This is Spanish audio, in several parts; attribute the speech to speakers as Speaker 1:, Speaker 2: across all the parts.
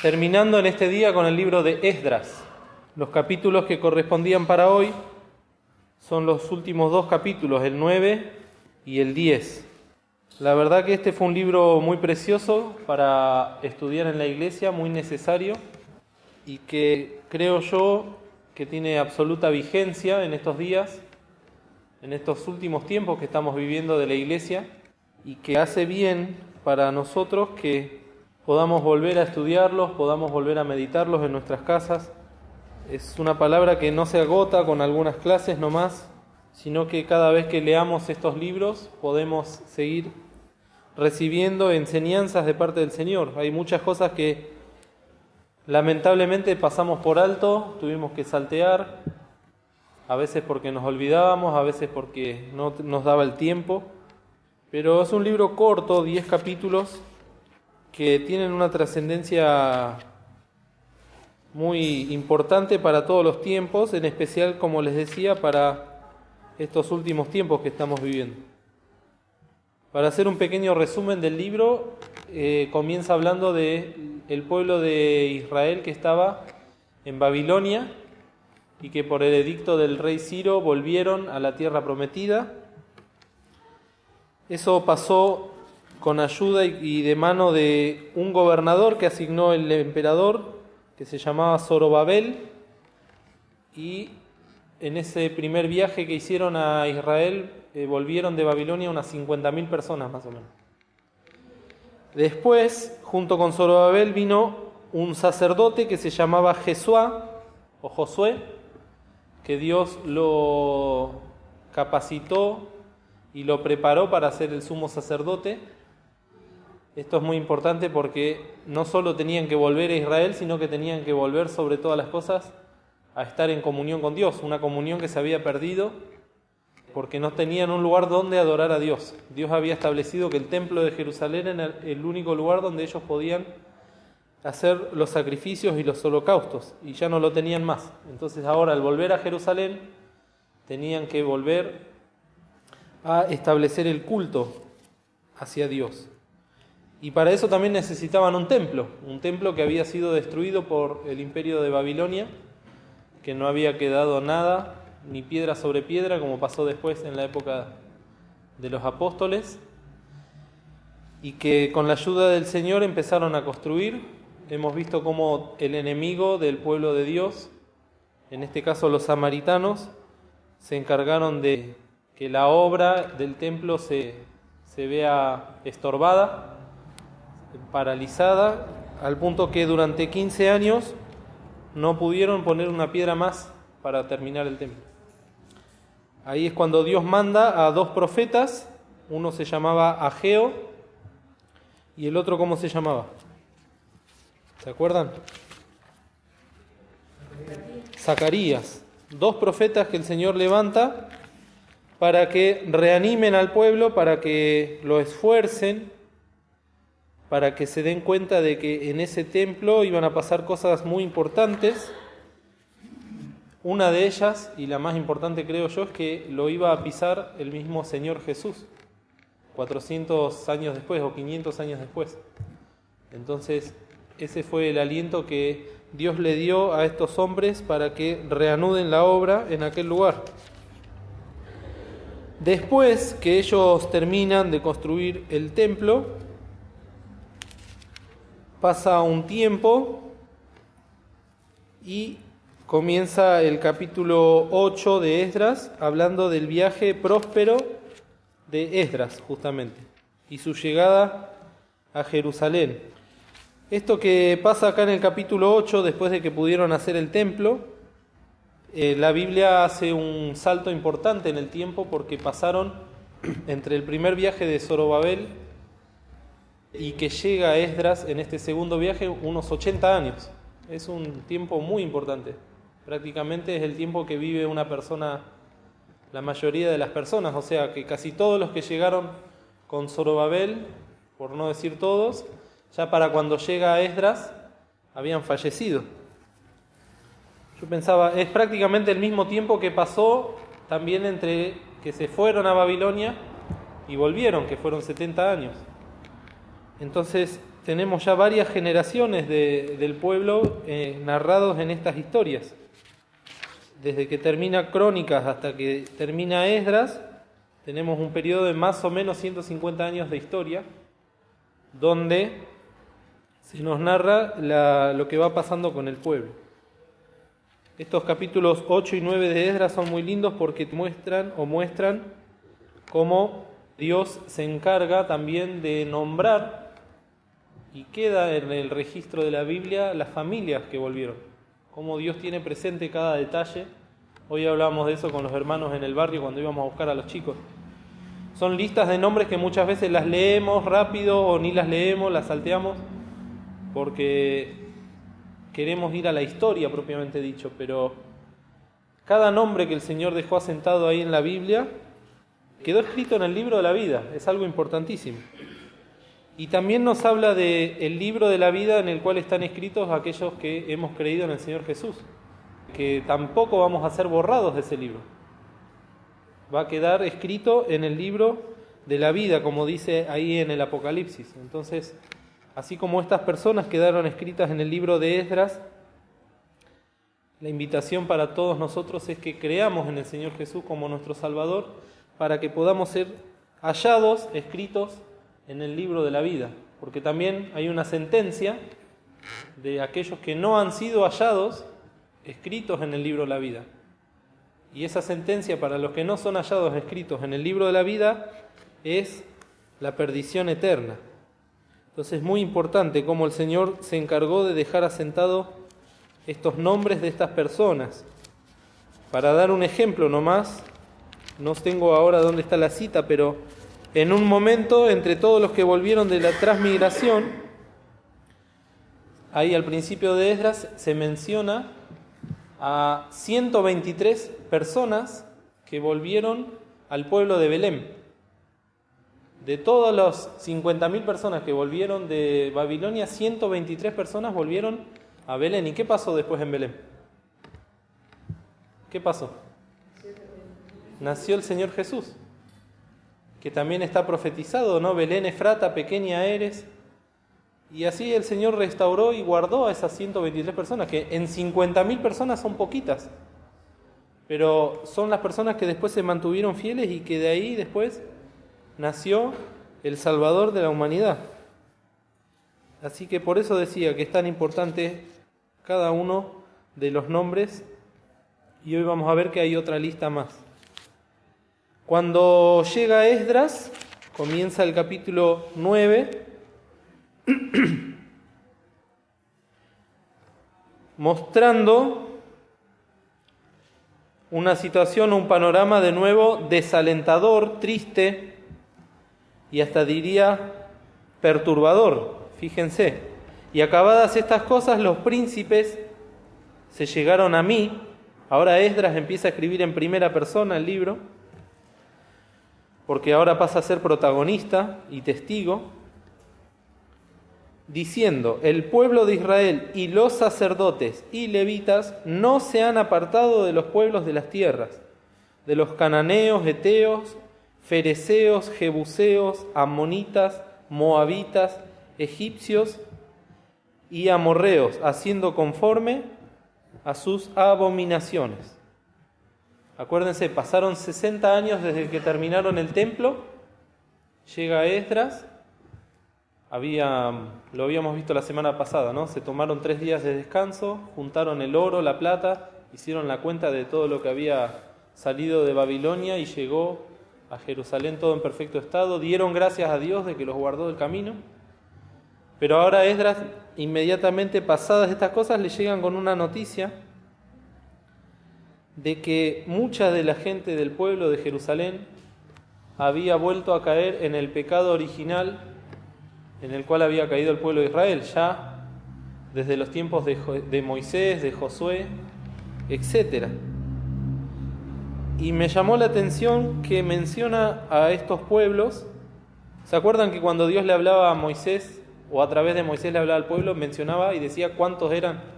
Speaker 1: terminando en este día con el libro de Esdras. Los capítulos que correspondían para hoy son los últimos dos capítulos, el 9 y el 10. La verdad que este fue un libro muy precioso para estudiar en la iglesia, muy necesario, y que creo yo que tiene absoluta vigencia en estos días, en estos últimos tiempos que estamos viviendo de la iglesia, y que hace bien para nosotros que podamos volver a estudiarlos, podamos volver a meditarlos en nuestras casas. Es una palabra que no se agota con algunas clases nomás, sino que cada vez que leamos estos libros podemos seguir recibiendo enseñanzas de parte del Señor. Hay muchas cosas que lamentablemente pasamos por alto, tuvimos que saltear, a veces porque nos olvidábamos, a veces porque no nos daba el tiempo, pero es un libro corto, 10 capítulos, que tienen una trascendencia muy importante para todos los tiempos, en especial, como les decía, para estos últimos tiempos que estamos viviendo. Para hacer un pequeño resumen del libro, comienza hablando del pueblo de Israel que estaba en Babilonia y que por el edicto del rey Ciro volvieron a la tierra prometida. Eso pasó con ayuda y de mano de un gobernador que asignó el emperador, que se llamaba Zorobabel, y en ese primer viaje que hicieron a Israel, volvieron de Babilonia unas 50.000 personas más o menos. Después, junto con Zorobabel, vino un sacerdote que se llamaba Jesuá, o Josué, que Dios lo capacitó y lo preparó para ser el sumo sacerdote. Esto es muy importante porque no solo tenían que volver a Israel, sino que tenían que volver sobre todas las cosas a estar en comunión con Dios, una comunión que se había perdido porque no tenían un lugar donde adorar a Dios. Dios había establecido que el templo de Jerusalén era el único lugar donde ellos podían hacer los sacrificios y los holocaustos, y ya no lo tenían más. Entonces ahora, al volver a Jerusalén, tenían que volver a establecer el culto hacia Dios. Y para eso también necesitaban un templo que había sido destruido por el imperio de Babilonia, que no había quedado nada, ni piedra sobre piedra, como pasó después en la época de los apóstoles, y que con la ayuda del Señor empezaron a construir. Hemos visto cómo el enemigo del pueblo de Dios, en este caso los samaritanos, se encargaron de que la obra del templo se vea estorbada, paralizada, al punto que durante 15 años no pudieron poner una piedra más para terminar el templo. Ahí es cuando Dios manda a dos profetas, uno se llamaba Ageo y el otro, ¿cómo se llamaba? ¿Se acuerdan? Zacarías. Dos profetas que el Señor levanta para que reanimen al pueblo, para que lo esfuercen, para que se den cuenta de que en ese templo iban a pasar cosas muy importantes. Una de ellas, y la más importante creo yo, es que lo iba a pisar el mismo Señor Jesús, 400 años después o 500 años después. Entonces, ese fue el aliento que Dios le dio a estos hombres para que reanuden la obra en aquel lugar. Después que ellos terminan de construir el templo, pasa un tiempo y comienza el capítulo 8 de Esdras, hablando del viaje próspero de Esdras, justamente, y su llegada a Jerusalén. Esto que pasa acá en el capítulo 8, después de que pudieron hacer el templo, la Biblia hace un salto importante en el tiempo, porque pasaron entre el primer viaje de Zorobabel y que llega Esdras en este segundo viaje unos 80 años. Es un tiempo muy importante. Prácticamente es el tiempo que vive una persona, la mayoría de las personas, o sea que casi todos los que llegaron con Zorobabel, por no decir todos, ya para cuando llega Esdras habían fallecido. Yo pensaba, es prácticamente el mismo tiempo que pasó también entre que se fueron a Babilonia y volvieron, que fueron 70 años. Entonces tenemos ya varias generaciones del pueblo narrados en estas historias. Desde que termina Crónicas hasta que termina Esdras, tenemos un periodo de más o menos 150 años de historia, donde se nos narra lo que va pasando con el pueblo. Estos capítulos 8 y 9 de Esdras son muy lindos porque muestran cómo Dios se encarga también de nombrar, y queda en el registro de la Biblia, las familias que volvieron. Cómo Dios tiene presente cada detalle. Hoy hablábamos de eso con los hermanos en el barrio cuando íbamos a buscar a los chicos. Son listas de nombres que muchas veces las leemos rápido o ni las leemos, las salteamos, porque queremos ir a la historia propiamente dicho, pero cada nombre que el Señor dejó asentado ahí en la Biblia quedó escrito en el libro de la vida, es algo importantísimo. Y también nos habla del libro de la vida en el cual están escritos aquellos que hemos creído en el Señor Jesús, que tampoco vamos a ser borrados de ese libro. Va a quedar escrito en el libro de la vida, como dice ahí en el Apocalipsis. Entonces, así como estas personas quedaron escritas en el libro de Esdras, la invitación para todos nosotros es que creamos en el Señor Jesús como nuestro Salvador, para que podamos ser hallados, escritos en el libro de la vida. Porque también hay una sentencia de aquellos que no han sido hallados, escritos en el libro de la vida. Y esa sentencia para los que no son hallados escritos en el libro de la vida es la perdición eterna. Entonces es muy importante cómo el Señor se encargó de dejar asentados estos nombres de estas personas. Para dar un ejemplo nomás, no tengo ahora dónde está la cita, pero en un momento, entre todos los que volvieron de la transmigración, ahí al principio de Esdras se menciona a 123 personas que volvieron al pueblo de Belén. De todas las 50.000 personas que volvieron de Babilonia, 123 personas volvieron a Belén. ¿Y qué pasó después en Belén? ¿Qué pasó? Nació el Señor Jesús, que también está profetizado, ¿no? Belén Efrata, pequeña eres. Y así el Señor restauró y guardó a esas 123 personas, que en 50.000 personas son poquitas, pero son las personas que después se mantuvieron fieles y que de ahí después nació el Salvador de la humanidad. Así que por eso decía que es tan importante cada uno de los nombres, y hoy vamos a ver que hay otra lista más. Cuando llega Esdras, comienza el capítulo 9, mostrando una situación, un panorama de nuevo desalentador, triste y hasta diría perturbador. Fíjense, y acabadas estas cosas, los príncipes se llegaron a mí. Ahora Esdras empieza a escribir en primera persona el libro, porque ahora pasa a ser protagonista y testigo, diciendo: el pueblo de Israel y los sacerdotes y levitas no se han apartado de los pueblos de las tierras, de los cananeos, heteos, fereceos, jebuseos, amonitas, moabitas, egipcios y amorreos, haciendo conforme a sus abominaciones. Acuérdense, pasaron 60 años desde que terminaron el templo, llega Esdras, lo habíamos visto la semana pasada, ¿no? Se tomaron 3 días de descanso, juntaron el oro, la plata, hicieron la cuenta de todo lo que había salido de Babilonia y llegó a Jerusalén todo en perfecto estado, dieron gracias a Dios de que los guardó del camino. Pero ahora Esdras, inmediatamente pasadas estas cosas, le llegan con una noticia de que mucha de la gente del pueblo de Jerusalén había vuelto a caer en el pecado original en el cual había caído el pueblo de Israel, ya desde los tiempos de Moisés, de Josué, etc. Y me llamó la atención que menciona a estos pueblos. ¿Se acuerdan que cuando Dios le hablaba a Moisés, o a través de Moisés le hablaba al pueblo, mencionaba y decía cuántos eran?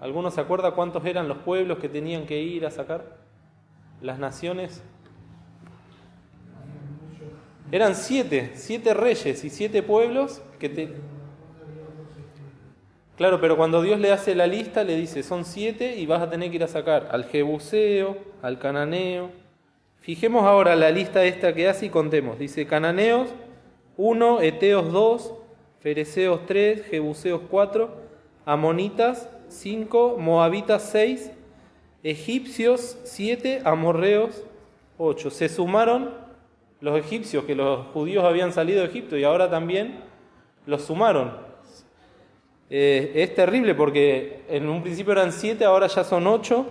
Speaker 1: ¿Alguno se acuerda cuántos eran los pueblos que tenían que ir a sacar? Las naciones. Eran 7 reyes y 7 pueblos Claro, pero cuando Dios le hace la lista, le dice, son 7 y vas a tener que ir a sacar al jebuseo, al cananeo. Fijemos ahora la lista esta que hace y contemos. Dice, cananeos 1, heteos 2, fereceos 3, jebuseos 4, amonitas 5, moabitas 6, egipcios 7, amorreos 8. Se sumaron los egipcios, que los judíos habían salido de Egipto y ahora también los sumaron. Es terrible porque en un principio eran 7, ahora ya son 8,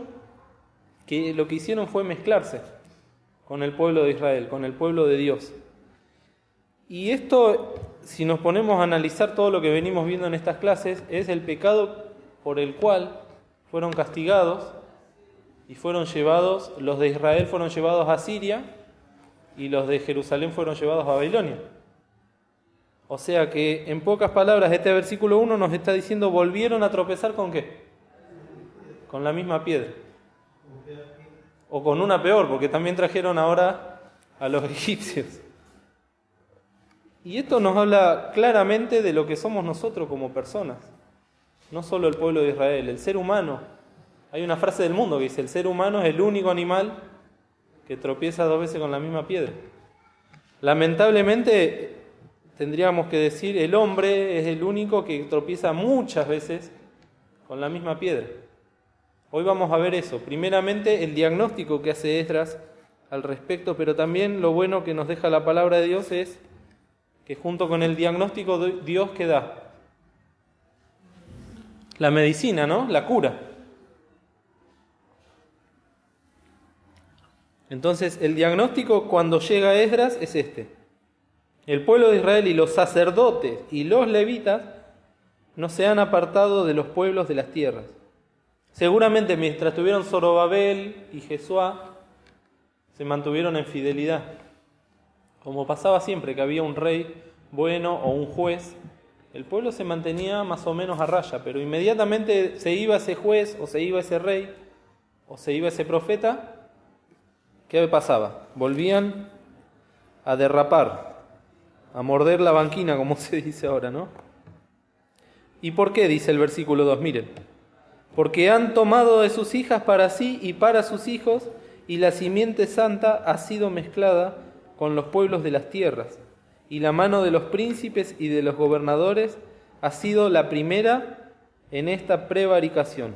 Speaker 1: que lo que hicieron fue mezclarse con el pueblo de Israel, con el pueblo de Dios. Y esto, si nos ponemos a analizar todo lo que venimos viendo en estas clases, es el pecado por el cual fueron castigados y fueron llevados, los de Israel fueron llevados a Siria y los de Jerusalén fueron llevados a Babilonia. O sea que, en pocas palabras, este versículo 1 nos está diciendo, volvieron a tropezar ¿con qué? Con la misma piedra. O con una peor, porque también trajeron ahora a los egipcios. Y esto nos habla claramente de lo que somos nosotros como personas. No solo el pueblo de Israel, el ser humano. Hay una frase del mundo que dice, el ser humano es el único animal que tropieza 2 veces con la misma piedra. Lamentablemente, tendríamos que decir, el hombre es el único que tropieza muchas veces con la misma piedra. Hoy vamos a ver eso. Primeramente, el diagnóstico que hace Esdras al respecto, pero también lo bueno que nos deja la palabra de Dios es que junto con el diagnóstico Dios que da la medicina, ¿no? La cura. Entonces, el diagnóstico cuando llega a Esdras es este. El pueblo de Israel y los sacerdotes y los levitas no se han apartado de los pueblos de las tierras. Seguramente mientras tuvieron Zorobabel y Jesuá, se mantuvieron en fidelidad. Como pasaba siempre que había un rey bueno o un juez, el pueblo se mantenía más o menos a raya, pero inmediatamente se iba ese juez o se iba ese rey o se iba ese profeta, ¿qué pasaba? Volvían a derrapar, a morder la banquina, como se dice ahora, ¿no? ¿Y por qué? Dice el versículo 2, miren. Porque han tomado de sus hijas para sí y para sus hijos, y la simiente santa ha sido mezclada con los pueblos de las tierras, y la mano de los príncipes y de los gobernadores ha sido la primera en esta prevaricación.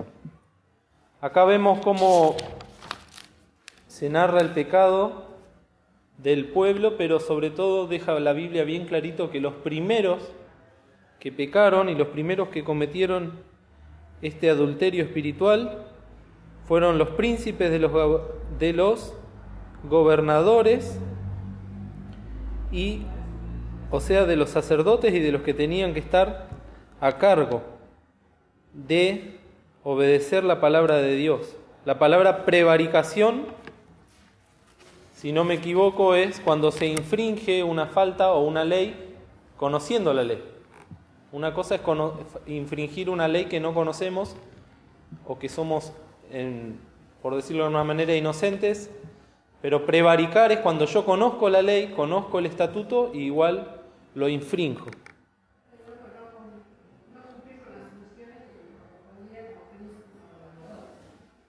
Speaker 1: Acá vemos cómo se narra el pecado del pueblo, pero sobre todo deja la Biblia bien clarito que los primeros que pecaron y los primeros que cometieron este adulterio espiritual fueron los príncipes de los gobernadores y, o sea, de los sacerdotes y de los que tenían que estar a cargo de obedecer la palabra de Dios. La palabra prevaricación, si no me equivoco, es cuando se infringe una falta o una ley conociendo la ley. Una cosa es infringir una ley que no conocemos o que somos, por decirlo de una manera, inocentes, pero prevaricar es cuando yo conozco la ley, conozco el estatuto y igual lo infrinjo.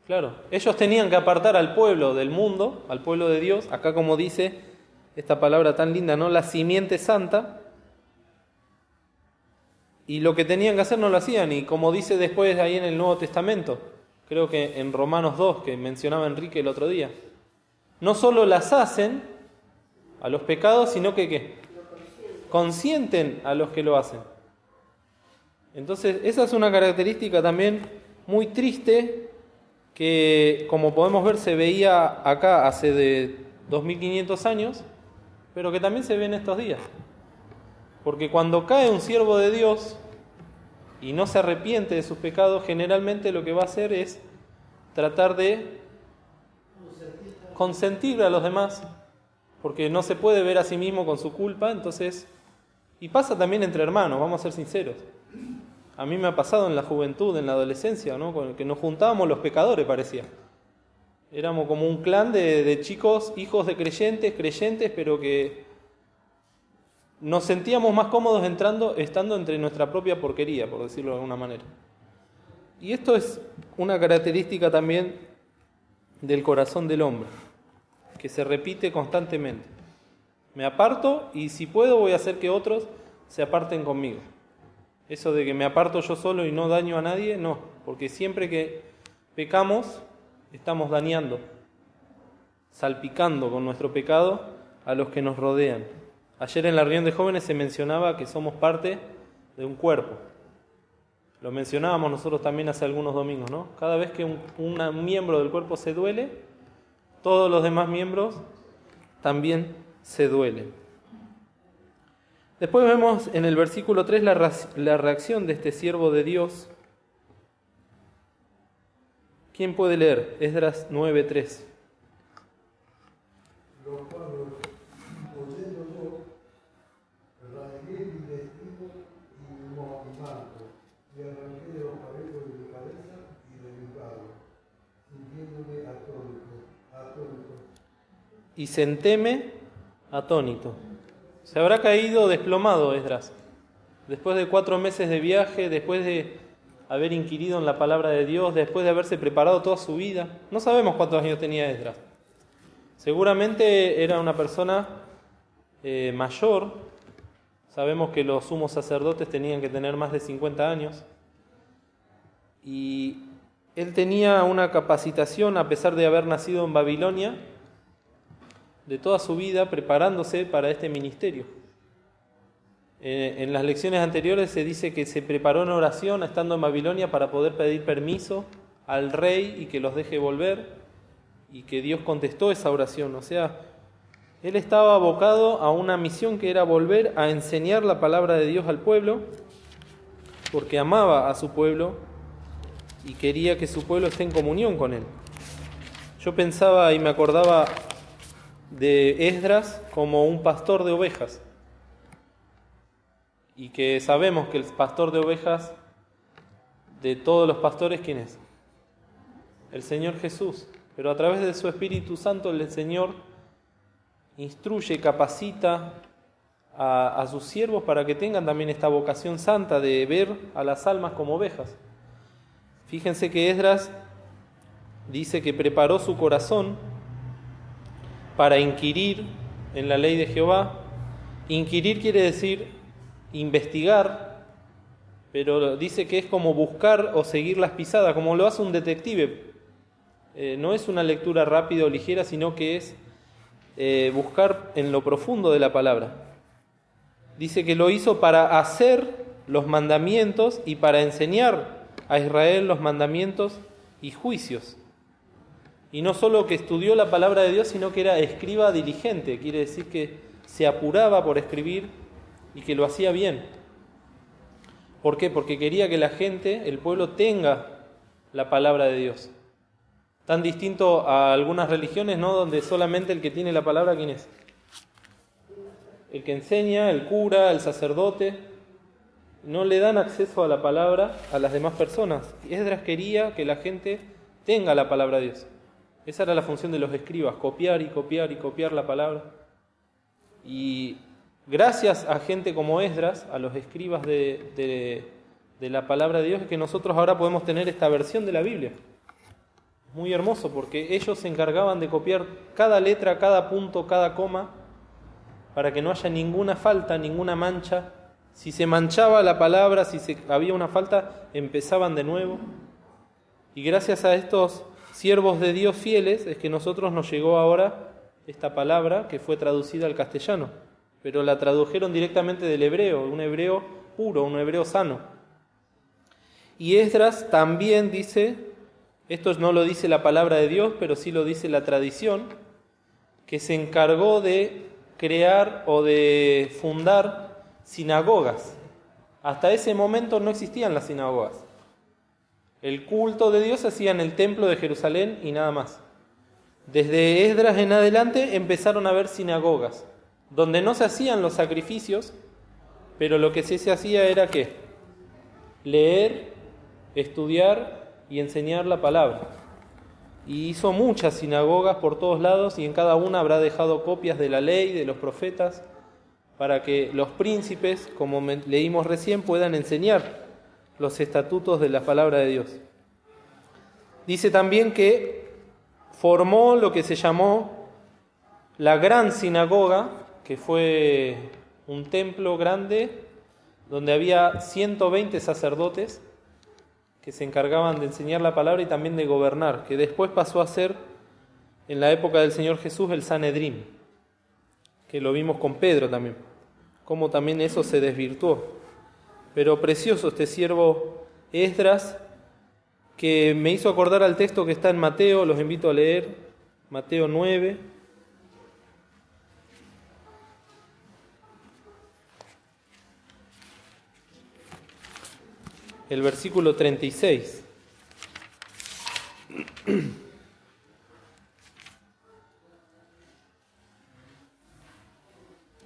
Speaker 1: Claro, ellos tenían que apartar al pueblo del mundo, al pueblo de Dios, acá como dice esta palabra tan linda, ¿no? La simiente santa. Y lo que tenían que hacer no lo hacían, y como dice después ahí en el Nuevo Testamento, creo que en Romanos 2, que mencionaba Enrique el otro día, no solo las hacen a los pecados, sino que ¿qué? Consienten a los que lo hacen. Entonces, esa es una característica también muy triste que, como podemos ver, se veía acá hace de 2500 años, pero que también se ve en estos días. Porque cuando cae un siervo de Dios y no se arrepiente de sus pecados, generalmente lo que va a hacer es tratar de consentir a los demás, porque no se puede ver a sí mismo con su culpa, entonces, y pasa también entre hermanos, vamos a ser sinceros. A mí me ha pasado en la juventud, en la adolescencia, ¿no? Con el que nos juntábamos los pecadores, parecía. Éramos como un clan de chicos, hijos de creyentes, pero que nos sentíamos más cómodos estando entre nuestra propia porquería, por decirlo de alguna manera. Y esto es una característica también del corazón del hombre, que se repite constantemente. Me aparto y si puedo voy a hacer que otros se aparten conmigo. Eso de que me aparto yo solo y no daño a nadie, no, porque siempre que pecamos estamos dañando, salpicando con nuestro pecado a los que nos rodean. Ayer en la reunión de jóvenes se mencionaba que somos parte de un cuerpo. Lo mencionábamos nosotros también hace algunos domingos, ¿no? Cada vez que un miembro del cuerpo se duele, todos los demás miembros también se duelen. Después vemos en el versículo 3 la reacción de este siervo de Dios. ¿Quién puede leer? Esdras 9:3.
Speaker 2: Los cuales, oyendo yo, rasgué mi vestido y mi manto, y arranqué de los cabellos de mi cabeza y de mi barba, sintiéndome atónito.
Speaker 1: Y sentéme atónito. Se habrá caído desplomado Esdras. Después de 4 meses de viaje, después de haber inquirido en la palabra de Dios, después de haberse preparado toda su vida. No sabemos cuántos años tenía Esdras. Seguramente era una persona mayor. Sabemos que los sumos sacerdotes tenían que tener más de 50 años. Y él tenía una capacitación, a pesar de haber nacido en Babilonia, de toda su vida preparándose para este ministerio. En las lecciones anteriores se dice que se preparó en oración estando en Babilonia para poder pedir permiso al rey y que los deje volver, y que Dios contestó esa oración. O sea, él estaba abocado a una misión que era volver a enseñar la palabra de Dios al pueblo, porque amaba a su pueblo y quería que su pueblo esté en comunión con él. Yo pensaba y me acordaba de Esdras como un pastor de ovejas, y que sabemos que el pastor de ovejas de todos los pastores, ¿quién es? El Señor Jesús. Pero a través de su Espíritu Santo el Señor instruye, capacita a sus siervos para que tengan también esta vocación santa de ver a las almas como ovejas. Fíjense que Esdras dice que preparó su corazón para inquirir en la ley de Jehová. Inquirir quiere decir investigar, pero dice que es como buscar o seguir las pisadas, como lo hace un detective. No es una lectura rápida o ligera, sino que es buscar en lo profundo de la palabra. Dice que lo hizo para hacer los mandamientos y para enseñar a Israel los mandamientos y juicios. Y no solo que estudió la palabra de Dios, sino que era escriba diligente, quiere decir que se apuraba por escribir y que lo hacía bien. ¿Por qué? Porque quería que la gente, el pueblo, tenga la palabra de Dios. Tan distinto a algunas religiones, ¿no? Donde solamente el que tiene la palabra, ¿quién es? El que enseña, el cura, el sacerdote. No le dan acceso a la palabra a las demás personas. Esdras quería que la gente tenga la palabra de Dios. Esa era la función de los escribas, copiar y copiar y copiar la palabra. Y gracias a gente como Esdras, a los escribas de la palabra de Dios, es que nosotros ahora podemos tener esta versión de la Biblia. Muy hermoso, porque ellos se encargaban de copiar cada letra, cada punto, cada coma, para que no haya ninguna falta, ninguna mancha. Si se manchaba la palabra, había una falta, empezaban de nuevo. Y gracias a estos siervos de Dios fieles es que nosotros nos llegó ahora esta palabra que fue traducida al castellano, pero la tradujeron directamente del hebreo, un hebreo puro, un hebreo sano. Y Esdras también dice, esto no lo dice la palabra de Dios, pero sí lo dice la tradición, que se encargó de crear o de fundar sinagogas. Hasta ese momento no existían las sinagogas. El culto de Dios se hacía en el templo de Jerusalén y nada más. Desde Esdras en adelante empezaron a haber sinagogas, donde no se hacían los sacrificios, pero lo que sí se hacía era ¿qué? Leer, estudiar y enseñar la palabra. Y hizo muchas sinagogas por todos lados y en cada una habrá dejado copias de la ley, de los profetas, para que los príncipes, como leímos recién, puedan enseñar los estatutos de la palabra de Dios. Dice también que formó lo que se llamó la gran sinagoga, que fue un templo grande donde había 120 sacerdotes que se encargaban de enseñar la palabra y también de gobernar, que después pasó a ser, en la época del Señor Jesús, el Sanedrín, que lo vimos con Pedro también, cómo también eso se desvirtuó. Pero precioso este siervo Esdras, que me hizo acordar al texto que está en Mateo, los invito a leer, Mateo 9. El versículo 36.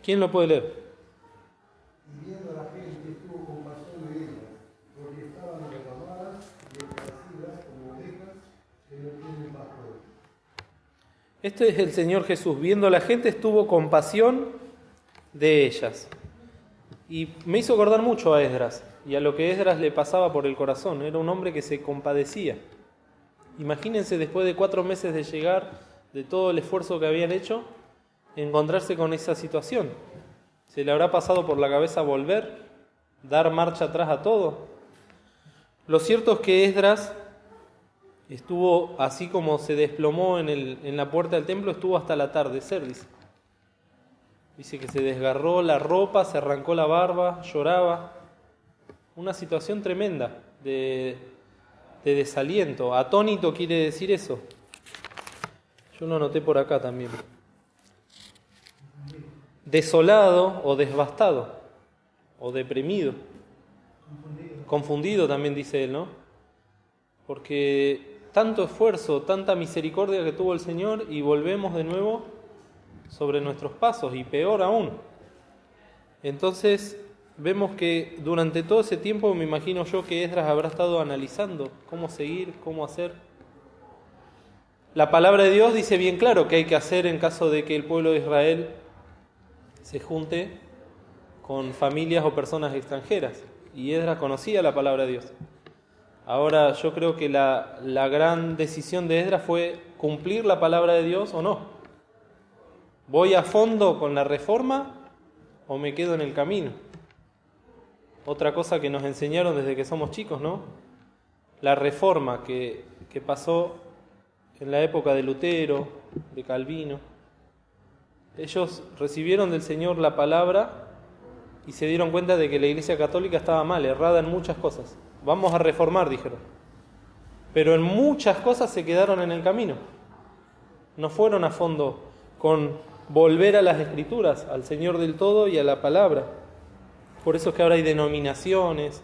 Speaker 1: ¿Quién lo puede leer?
Speaker 2: Y viendo a la gente tuvo compasión de ellas, porque estaban derramadas y esparcidas como ovejas que no tienen pastor.
Speaker 1: Este es el Señor Jesús. Viendo a la gente tuvo compasión de ellas. Y me hizo acordar mucho a Esdras y a lo que Esdras le pasaba por el corazón. Era un hombre que se compadecía. Imagínense, después de 4 meses de llegar, de todo el esfuerzo que habían hecho, encontrarse con esa situación. ¿Se le habrá pasado por la cabeza volver? ¿Dar marcha atrás a todo? Lo cierto es que Esdras estuvo, así como se desplomó en la puerta del templo, estuvo hasta el atardecer, dice. Dice que se desgarró la ropa, se arrancó la barba, lloraba. Una situación tremenda de desaliento. Atónito quiere decir eso. Yo lo anoté por acá también. Desolado o devastado o deprimido. Confundido también dice él, ¿no? Porque tanto esfuerzo, tanta misericordia que tuvo el Señor y volvemos de nuevo sobre nuestros pasos y peor aún. Entonces vemos que durante todo ese tiempo me imagino yo que Esdras habrá estado analizando cómo seguir, cómo hacer. La palabra de Dios dice bien claro que hay que hacer en caso de que el pueblo de Israel se junte con familias o personas extranjeras. Y Esdras conocía la palabra de Dios. Ahora yo creo que la gran decisión de Esdras fue cumplir la palabra de Dios o no. ¿Voy a fondo con la reforma o me quedo en el camino? Otra cosa que nos enseñaron desde que somos chicos, ¿no? La reforma que pasó en la época de Lutero, de Calvino. Ellos recibieron del Señor la palabra y se dieron cuenta de que la Iglesia Católica estaba mal, errada en muchas cosas. Vamos a reformar, dijeron. Pero en muchas cosas se quedaron en el camino. No fueron a fondo con volver a las Escrituras, al Señor del todo y a la palabra. Por eso es que ahora hay denominaciones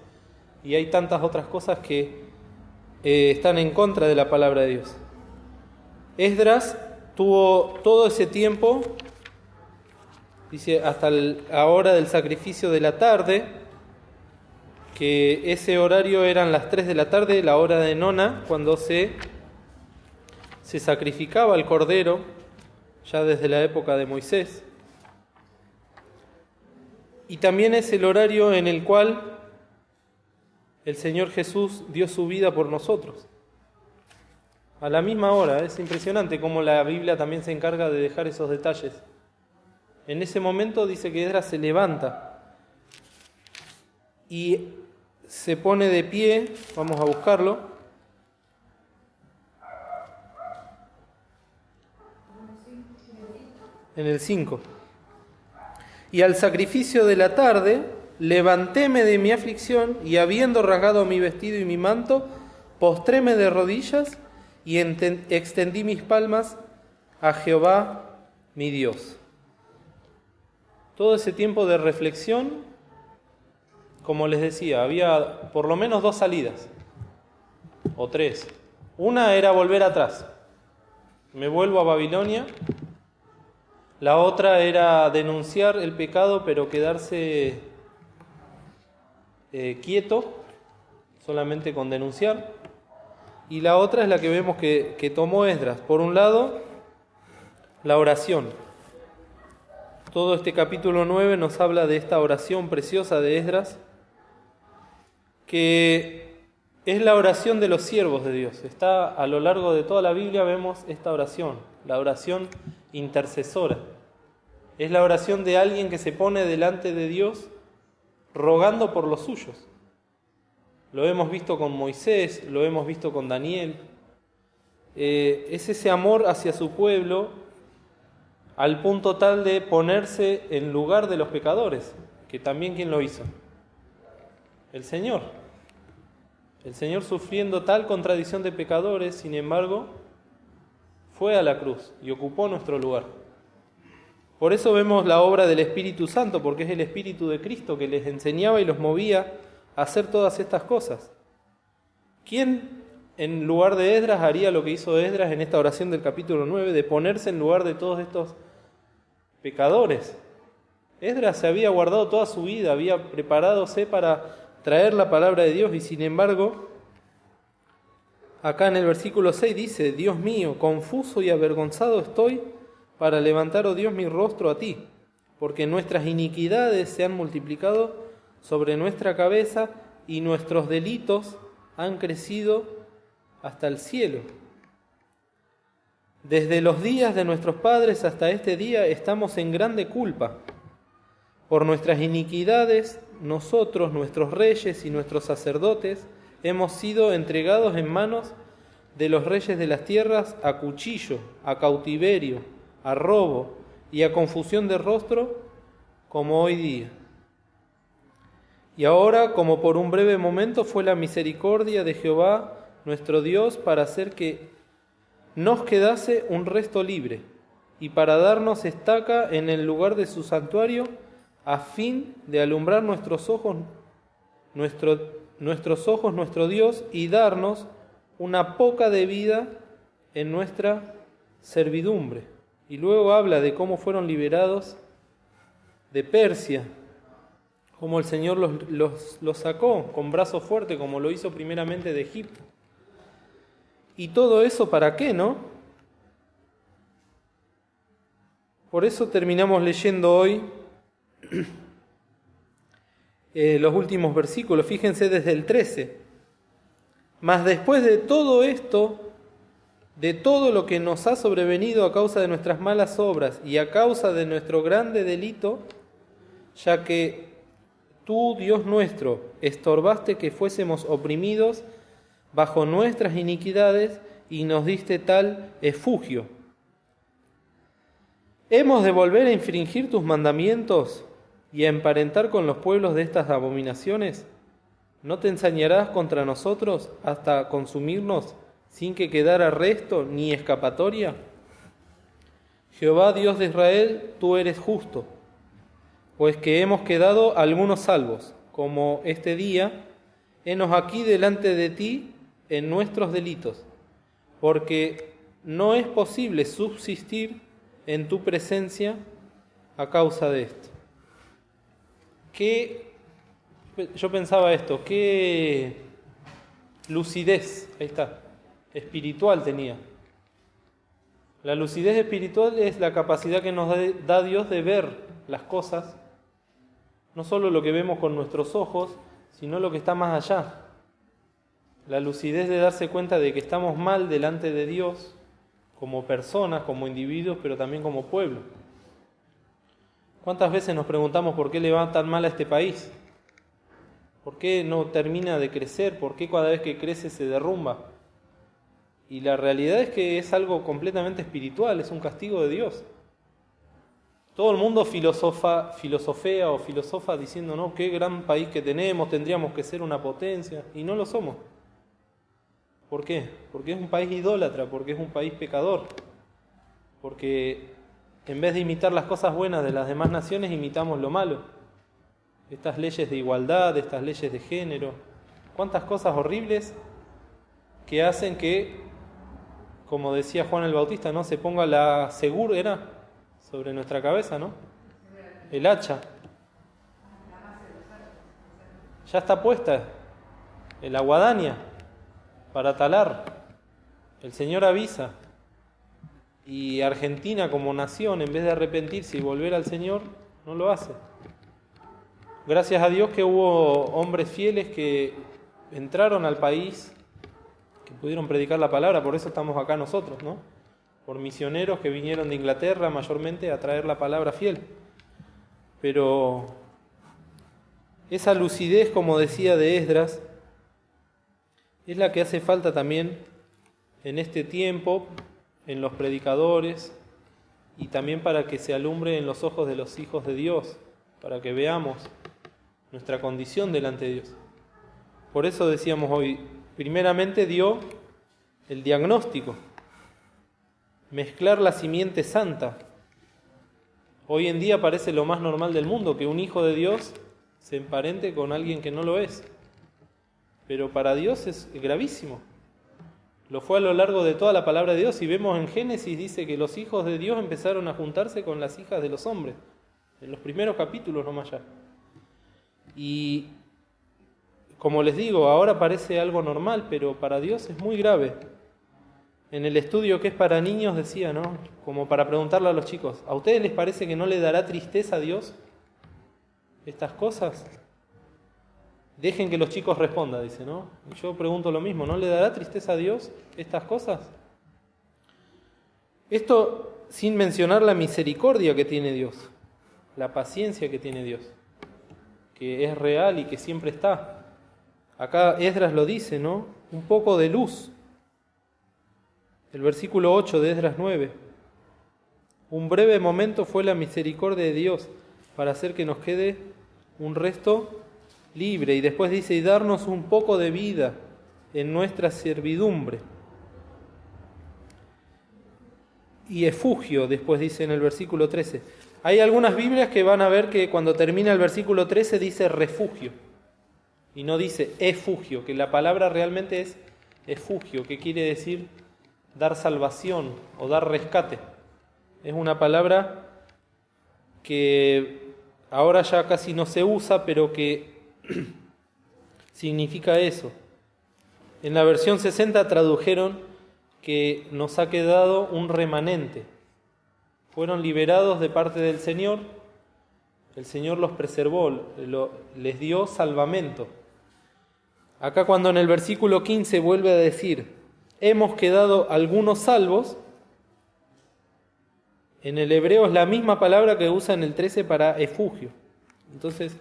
Speaker 1: y hay tantas otras cosas que están en contra de la palabra de Dios. Esdras tuvo todo ese tiempo, dice, hasta la hora del sacrificio de la tarde, que ese horario eran las 3 de la tarde, la hora de nona, cuando se sacrificaba el cordero, ya desde la época de Moisés. Y también es el horario en el cual el Señor Jesús dio su vida por nosotros. A la misma hora, es impresionante cómo la Biblia también se encarga de dejar esos detalles. En ese momento dice que Esdras se levanta y se pone de pie, vamos a buscarlo. En el 5. Y al sacrificio de la tarde, levantéme de mi aflicción y habiendo rasgado mi vestido y mi manto, postréme de rodillas y extendí mis palmas a Jehová mi Dios. Todo ese tiempo de reflexión, como les decía, había por lo menos 2 salidas, o 3. Una era volver atrás. Me vuelvo a Babilonia. La otra era denunciar el pecado, pero quedarse quieto, solamente con denunciar. Y la otra es la que vemos que tomó Esdras. Por un lado, la oración. todo este capítulo 9 nos habla de esta oración preciosa de Esdras, que es la oración de los siervos de Dios. Está a lo largo de toda la Biblia, vemos esta oración, la oración intercesora. Es la oración de alguien que se pone delante de Dios rogando por los suyos. Lo hemos visto con Moisés, lo hemos visto con Daniel. Es ese amor hacia su pueblo al punto tal de ponerse en lugar de los pecadores, que también ¿quién lo hizo? El Señor. El Señor, sufriendo tal contradicción de pecadores, sin embargo, fue a la cruz y ocupó nuestro lugar. Por eso vemos la obra del Espíritu Santo, porque es el Espíritu de Cristo que les enseñaba y los movía a hacer todas estas cosas. ¿Quién en lugar de Esdras haría lo que hizo Esdras en esta oración del capítulo 9, de ponerse en lugar de todos estos pecadores? Esdras se había guardado toda su vida, había preparadose para traer la palabra de Dios, y sin embargo, acá en el versículo 6 dice: Dios mío, confuso y avergonzado estoy para levantar, oh Dios, mi rostro a ti, porque nuestras iniquidades se han multiplicado sobre nuestra cabeza y nuestros delitos han crecido hasta el cielo. Desde los días de nuestros padres hasta este día estamos en grande culpa. Por nuestras iniquidades, nosotros, nuestros reyes y nuestros sacerdotes, hemos sido entregados en manos de los reyes de las tierras a cuchillo, a cautiverio, a robo y a confusión de rostro, como hoy día. Y ahora, como por un breve momento, fue la misericordia de Jehová nuestro Dios para hacer que nos quedase un resto libre y para darnos estaca en el lugar de su santuario, a fin de alumbrar nuestros ojos nuestro Dios, y darnos una poca de vida en nuestra servidumbre. Y luego habla de cómo fueron liberados de Persia, cómo el Señor los sacó con brazo fuerte, como lo hizo primeramente de Egipto. ¿Y todo eso para qué, no? Por eso terminamos leyendo hoy los últimos versículos. Fíjense desde el 13. Mas después de todo esto, de todo lo que nos ha sobrevenido a causa de nuestras malas obras y a causa de nuestro grande delito, ya que tú, Dios nuestro, estorbaste que fuésemos oprimidos bajo nuestras iniquidades y nos diste tal efugio. ¿Hemos de volver a infringir tus mandamientos y a emparentar con los pueblos de estas abominaciones? ¿No te ensañarás contra nosotros hasta consumirnos sin que quedara resto ni escapatoria? Jehová, Dios de Israel, tú eres justo, pues que hemos quedado algunos salvos, como este día, henos aquí delante de ti en nuestros delitos, porque no es posible subsistir en tu presencia a causa de esto. Yo pensaba esto, qué lucidez, ahí está, espiritual tenía. La lucidez espiritual es la capacidad que nos da Dios de ver las cosas, no solo lo que vemos con nuestros ojos, sino lo que está más allá. La lucidez de darse cuenta de que estamos mal delante de Dios, como personas, como individuos, pero también como pueblo. ¿Cuántas veces nos preguntamos por qué le va tan mal a este país? ¿Por qué no termina de crecer? ¿Por qué cada vez que crece se derrumba? Y la realidad es que es algo completamente espiritual, es un castigo de Dios. Todo el mundo filosofea diciendo, no, qué gran país que tenemos, tendríamos que ser una potencia, y no lo somos. ¿Por qué? Porque es un país idólatra, porque es un país pecador, porque en vez de imitar las cosas buenas de las demás naciones, imitamos lo malo. Estas leyes de igualdad, estas leyes de género, cuántas cosas horribles que hacen que, como decía Juan el Bautista, ¿no?, se ponga la segura sobre nuestra cabeza, ¿no? El hacha. Ya está puesta, la guadaña para talar. El Señor avisa. Y Argentina como nación, en vez de arrepentirse y volver al Señor, no lo hace. Gracias a Dios que hubo hombres fieles que entraron al país, que pudieron predicar la palabra, por eso estamos acá nosotros, ¿no? Por misioneros que vinieron de Inglaterra mayormente a traer la palabra fiel. Pero esa lucidez, como decía de Esdras, es la que hace falta también en este tiempo, en los predicadores, y también para que se alumbre en los ojos de los hijos de Dios, para que veamos nuestra condición delante de Dios. Por eso decíamos hoy, primeramente dio el diagnóstico, mezclar la simiente santa. Hoy en día parece lo más normal del mundo que un hijo de Dios se emparente con alguien que no lo es. Pero para Dios es gravísimo. Lo fue a lo largo de toda la palabra de Dios. Y vemos en Génesis, dice que los hijos de Dios empezaron a juntarse con las hijas de los hombres. En los primeros capítulos nomás ya. Y como les digo, ahora parece algo normal, pero para Dios es muy grave. En el estudio que es para niños decía, ¿no? Como para preguntarle a los chicos, ¿a ustedes les parece que no le dará tristeza a Dios estas cosas? Dejen que los chicos respondan, dice, ¿no? Y yo pregunto lo mismo, ¿no le dará tristeza a Dios estas cosas? Esto sin mencionar la misericordia que tiene Dios, la paciencia que tiene Dios, que es real y que siempre está. Acá Esdras lo dice, ¿no? Un poco de luz. El versículo 8 de Esdras 9. Un breve momento fue la misericordia de Dios para hacer que nos quede un resto libre. Y después dice, y darnos un poco de vida en nuestra servidumbre. Y efugio, después dice en el versículo 13. Hay algunas Biblias que van a ver que cuando termina el versículo 13 dice refugio. Y no dice efugio, que la palabra realmente es efugio, que quiere decir dar salvación o dar rescate. Es una palabra que ahora ya casi no se usa, pero que significa eso. En la versión 60 tradujeron que nos ha quedado un remanente. Fueron liberados de parte del Señor, el Señor los preservó, les dio salvamento. Acá cuando en el versículo 15 vuelve a decir, hemos quedado algunos salvos, en el hebreo es la misma palabra que usa en el 13 para efugio. Entonces,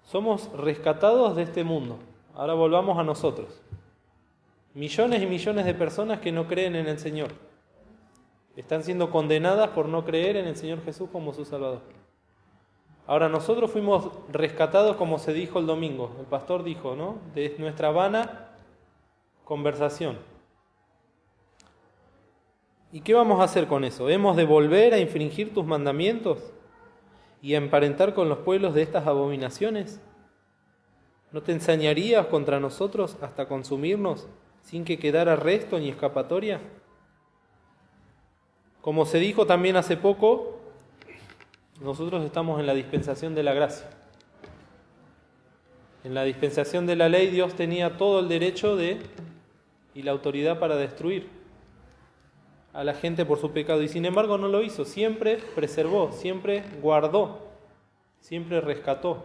Speaker 1: somos rescatados de este mundo. Ahora volvamos a nosotros. Millones y millones de personas que no creen en el Señor. Están siendo condenadas por no creer en el Señor Jesús como su Salvador. Ahora nosotros fuimos rescatados como se dijo el domingo. El pastor dijo, ¿no? De nuestra vana conversación. ¿Y qué vamos a hacer con eso? ¿Hemos de volver a infringir tus mandamientos y a emparentar con los pueblos de estas abominaciones? ¿No te ensañarías contra nosotros hasta consumirnos sin que quedara resto ni escapatoria? Como se dijo también hace poco, nosotros estamos en la dispensación de la gracia. En la dispensación de la ley Dios tenía todo el derecho y la autoridad para destruir a la gente por su pecado, y sin embargo no lo hizo. Siempre preservó, siempre guardó, siempre rescató.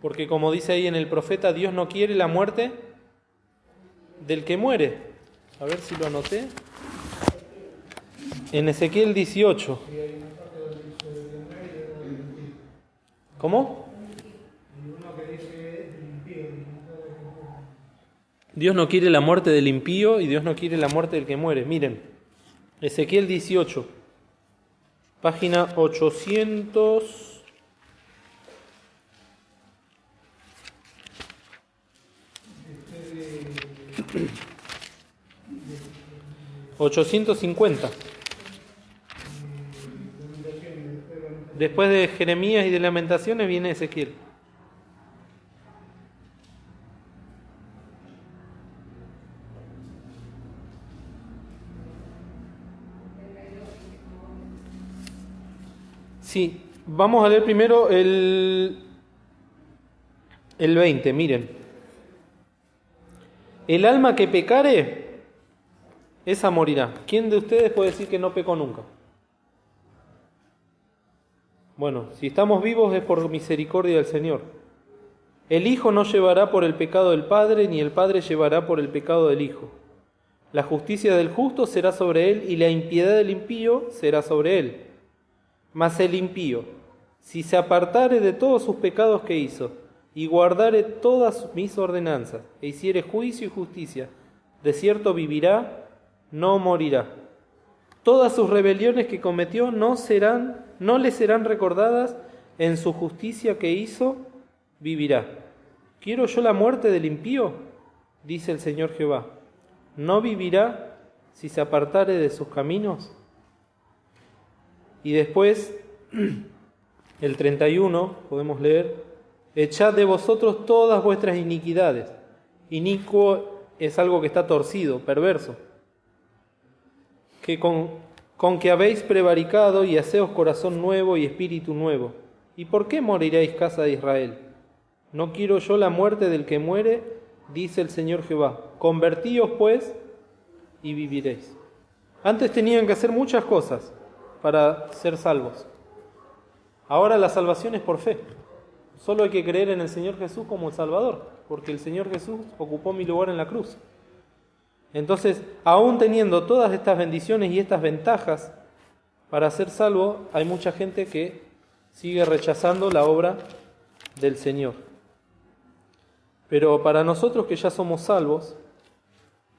Speaker 1: Porque como dice ahí en el profeta, Dios no quiere la muerte del que muere. A ver si lo anoté. En Ezequiel 18. ¿Cómo? Dios no quiere la muerte del impío y Dios no quiere la muerte del que muere. Miren, Ezequiel 18, página 800. 850. Después de Jeremías y de Lamentaciones viene Ezequiel. Sí, vamos a leer primero el 20, miren. El alma que pecare, esa morirá. ¿Quién de ustedes puede decir que no pecó nunca? Bueno, si estamos vivos es por misericordia del Señor. El Hijo no llevará por el pecado del Padre, ni el Padre llevará por el pecado del Hijo. La justicia del justo será sobre él, y la impiedad del impío será sobre él. Mas el impío, si se apartare de todos sus pecados que hizo, y guardare todas mis ordenanzas, e hiciere juicio y justicia, de cierto vivirá, no morirá. Todas sus rebeliones que cometió no le serán recordadas, en su justicia que hizo, vivirá. ¿Quiero yo la muerte del impío? Dice el Señor Jehová. ¿No vivirá si se apartare de sus caminos? Y después, el 31, podemos leer, echad de vosotros todas vuestras iniquidades. Inicuo es algo que está torcido, perverso. Que con que habéis prevaricado, y haceos corazón nuevo y espíritu nuevo. ¿Y por qué moriréis, casa de Israel? ¿No quiero yo la muerte del que muere? Dice el Señor Jehová. Convertíos pues y viviréis. Antes tenían que hacer muchas cosas para ser salvos. Ahora la salvación es por fe. Solo hay que creer en el Señor Jesús como el Salvador, porque el Señor Jesús ocupó mi lugar en la cruz. Entonces, aún teniendo todas estas bendiciones y estas ventajas para ser salvo, hay mucha gente que sigue rechazando la obra del Señor. Pero para nosotros que ya somos salvos,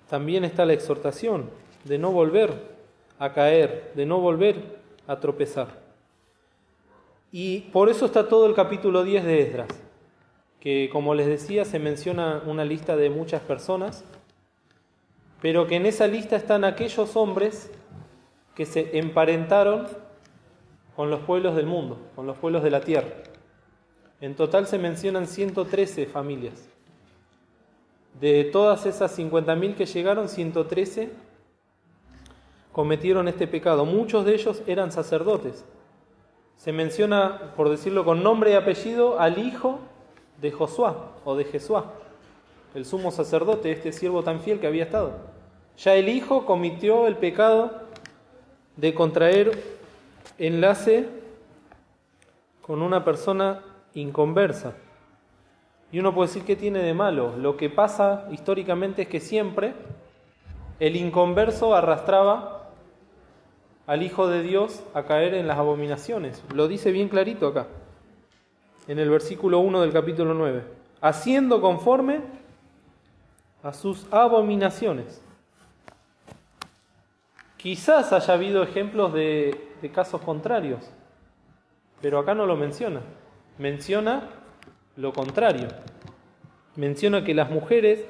Speaker 1: también está la exhortación de no volver a caer, de no volver a tropezar. Y por eso está todo el capítulo 10 de Esdras, que como les decía se menciona una lista de muchas personas, pero que en esa lista están aquellos hombres que se emparentaron con los pueblos del mundo, con los pueblos de la tierra. En total se mencionan 113 familias. De todas esas 50.000 que llegaron, 113 cometieron este pecado. Muchos de ellos eran sacerdotes. Se menciona, por decirlo con nombre y apellido, al hijo de Josué o de Jesuá, el sumo sacerdote, este siervo tan fiel que había estado. Ya el hijo cometió el pecado de contraer enlace con una persona inconversa. Y uno puede decir, ¿qué tiene de malo? Lo que pasa históricamente es que siempre el inconverso arrastraba al Hijo de Dios a caer en las abominaciones. Lo dice bien clarito acá, en el versículo 1 del capítulo 9. Haciendo conforme a sus abominaciones. Quizás haya habido ejemplos de casos contrarios, pero acá no lo menciona. Menciona lo contrario. Menciona que las mujeres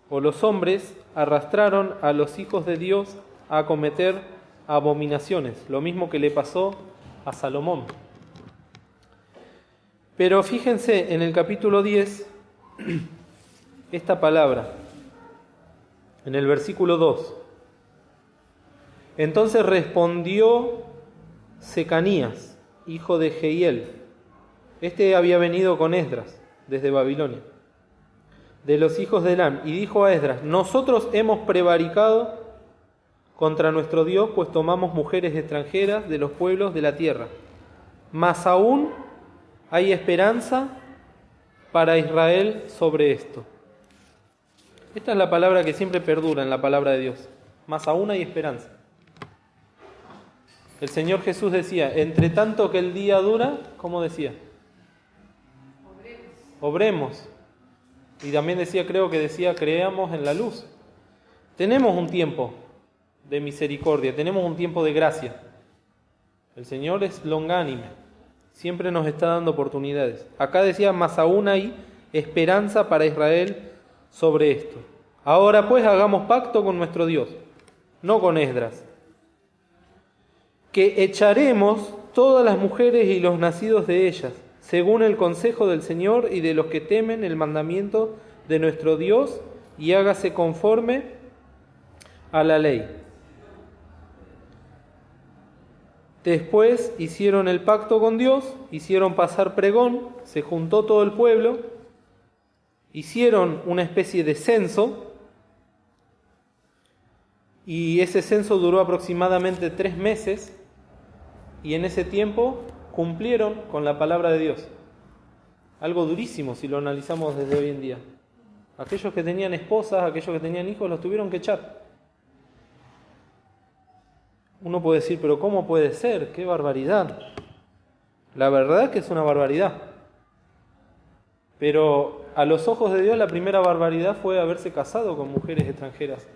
Speaker 1: o los hombres arrastraron a los hijos de Dios a cometer abominaciones, lo mismo que le pasó a Salomón. Pero fíjense en el capítulo 10, esta palabra, en el versículo 2. Entonces respondió Secanías, hijo de Jehiel. Este había venido con Esdras desde Babilonia, de los hijos de Elam, y dijo a Esdras: nosotros hemos prevaricado contra nuestro Dios, pues tomamos mujeres extranjeras de los pueblos de la tierra. Mas aún hay esperanza para Israel sobre esto. Esta es la palabra que siempre perdura en la palabra de Dios. Mas aún hay esperanza. El Señor Jesús decía, entre tanto que el día dura, ¿cómo decía? Obremos. Y también decía, creamos en la luz. Tenemos un tiempo de misericordia, tenemos un tiempo de gracia. El Señor es longánime, siempre nos está dando oportunidades. Acá decía, más aún hay esperanza para Israel sobre esto. Ahora pues hagamos pacto con nuestro Dios, no con Esdras, que echaremos todas las mujeres y los nacidos de ellas, según el consejo del Señor y de los que temen el mandamiento de nuestro Dios, y hágase conforme a la ley. Después hicieron el pacto con Dios, hicieron pasar pregón, se juntó todo el pueblo, hicieron una especie de censo, Y ese censo duró aproximadamente 3 meses, y en ese tiempo cumplieron con la palabra de Dios. Algo durísimo si lo analizamos desde hoy en día. Aquellos que tenían esposas, aquellos que tenían hijos, los tuvieron que echar. Uno puede decir, pero ¿cómo puede ser? ¡Qué barbaridad! La verdad es que es una barbaridad. Pero a los ojos de Dios la primera barbaridad fue haberse casado con mujeres extranjeras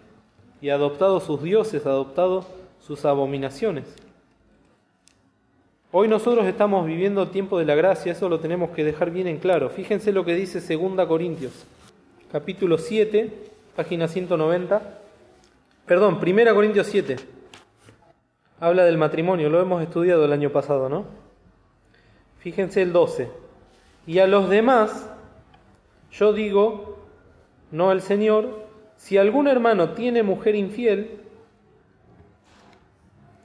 Speaker 1: y adoptado sus dioses, adoptado sus abominaciones. Hoy nosotros estamos viviendo el tiempo de la gracia, eso lo tenemos que dejar bien en claro. Fíjense lo que dice 2 Corintios, capítulo 7, página 190. Perdón, 1 Corintios 7. Habla del matrimonio, lo hemos estudiado el año pasado, ¿no? Fíjense el 12. Y a los demás, yo digo, no el Señor, si algún hermano tiene mujer infiel,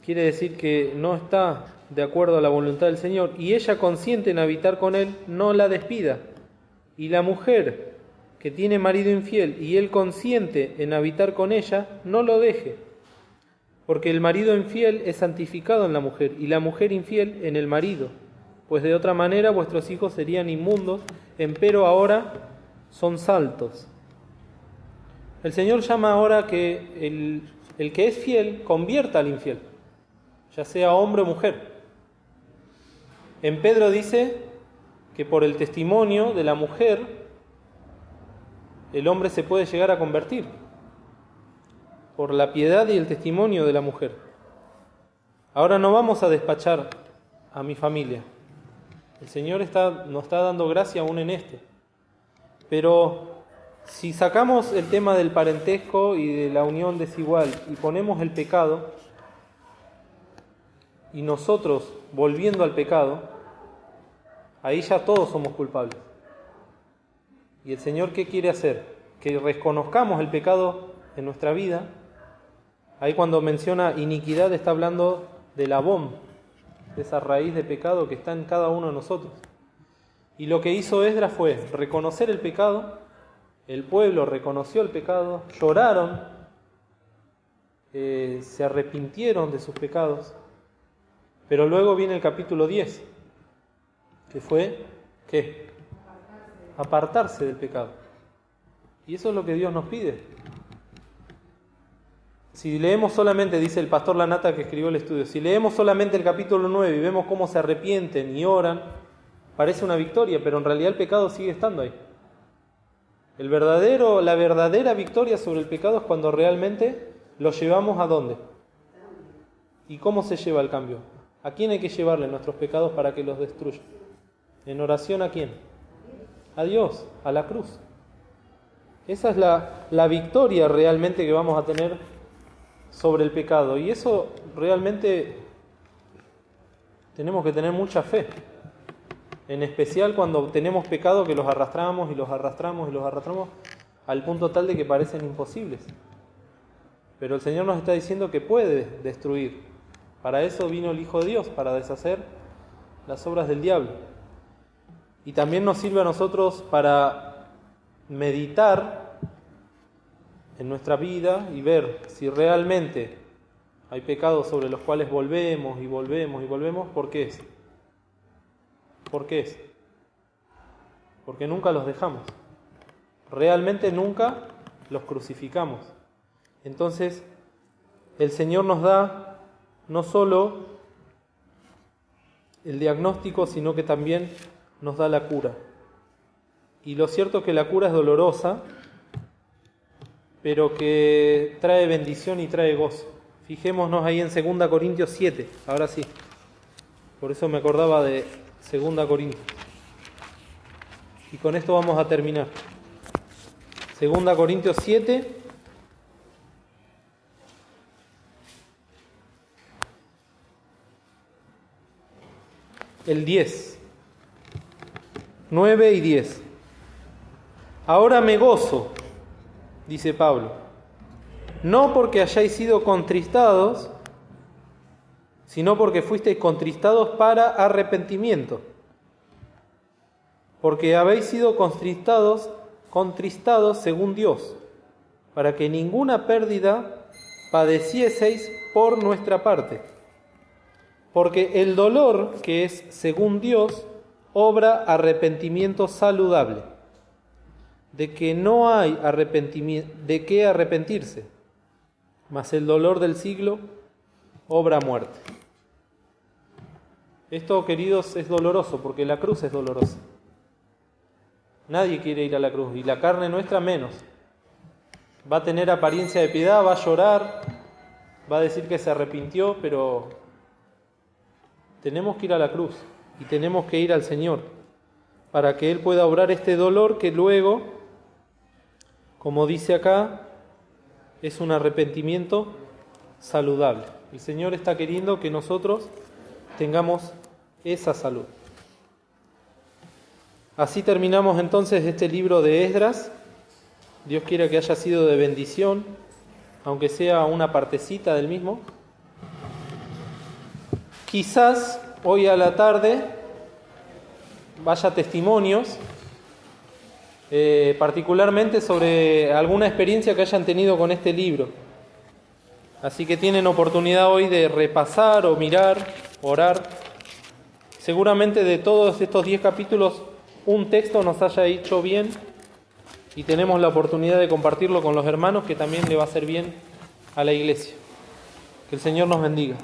Speaker 1: quiere decir que no está de acuerdo a la voluntad del Señor, y ella consiente en habitar con él, no la despida. Y la mujer que tiene marido infiel y él consiente en habitar con ella, no lo deje. Porque el marido infiel es santificado en la mujer, y la mujer infiel en el marido. Pues de otra manera vuestros hijos serían inmundos, empero ahora son saltos. El Señor llama ahora que el que es fiel convierta al infiel, ya sea hombre o mujer. En Pedro dice que por el testimonio de la mujer el hombre se puede llegar a convertir, por la piedad y el testimonio de la mujer. Ahora no vamos a despachar a mi familia. El Señor nos está dando gracia aún en esto. Pero si sacamos el tema del parentesco y de la unión desigual y ponemos el pecado, y nosotros volviendo al pecado, ahí ya todos somos culpables. ¿Y el Señor qué quiere hacer? Que reconozcamos el pecado en nuestra vida. Ahí cuando menciona iniquidad está hablando del abón, de esa raíz de pecado que está en cada uno de nosotros. Y lo que hizo Esdras fue reconocer el pecado, el pueblo reconoció el pecado, lloraron, se arrepintieron de sus pecados, pero luego viene el capítulo 10, que fue, ¿qué? Apartarse del pecado. Y eso es lo que Dios nos pide. Si leemos solamente, dice el pastor Lanata que escribió el estudio, si leemos solamente el capítulo 9 y vemos cómo se arrepienten y oran, parece una victoria, pero en realidad el pecado sigue estando ahí. La verdadera victoria sobre el pecado es cuando realmente lo llevamos ¿a dónde? ¿Y cómo se lleva el cambio? ¿A quién hay que llevarle nuestros pecados para que los destruya? ¿En oración a quién? A Dios, a la cruz. Esa es la victoria realmente que vamos a tener sobre el pecado. Y eso realmente tenemos que tener mucha fe. En especial cuando tenemos pecado que los arrastramos y los arrastramos y los arrastramos al punto tal de que parecen imposibles. Pero el Señor nos está diciendo que puede destruir. Para eso vino el Hijo de Dios, para deshacer las obras del diablo. Y también nos sirve a nosotros para meditar en nuestra vida y ver si realmente hay pecados sobre los cuales volvemos y volvemos y volvemos. ¿Por qué es? ¿Por qué es? Porque nunca los dejamos. Realmente nunca los crucificamos. Entonces, el Señor nos da no solo el diagnóstico, sino que también nos da la cura. Y lo cierto es que la cura es dolorosa, pero que trae bendición y trae gozo. Fijémonos ahí en 2 Corintios 7, ahora sí. Por eso me acordaba de 2 Corintios. Y con esto vamos a terminar. 2 Corintios 7. El 10. 9 y 10. Ahora me gozo, dice Pablo, no porque hayáis sido contristados, sino porque fuisteis contristados para arrepentimiento. Porque habéis sido contristados según Dios, para que ninguna pérdida padecieseis por nuestra parte. Porque el dolor, que es según Dios, obra arrepentimiento saludable, de que no hay de qué arrepentirse, mas el dolor del siglo obra muerte. Esto, queridos, es doloroso, porque la cruz es dolorosa. Nadie quiere ir a la cruz, y la carne nuestra menos. Va a tener apariencia de piedad, va a llorar, va a decir que se arrepintió, pero tenemos que ir a la cruz y tenemos que ir al Señor para que Él pueda obrar este dolor que luego, como dice acá, es un arrepentimiento saludable. El Señor está queriendo que nosotros tengamos esa salud. Así terminamos entonces este libro de Esdras. Dios quiera que haya sido de bendición, aunque sea una partecita del mismo. Quizás hoy a la tarde vaya testimonios, particularmente sobre alguna experiencia que hayan tenido con este libro. Así que tienen oportunidad hoy de repasar o mirar, orar. Seguramente de todos estos 10 capítulos un texto nos haya hecho bien y tenemos la oportunidad de compartirlo con los hermanos, que también le va a hacer bien a la iglesia. Que el Señor nos bendiga.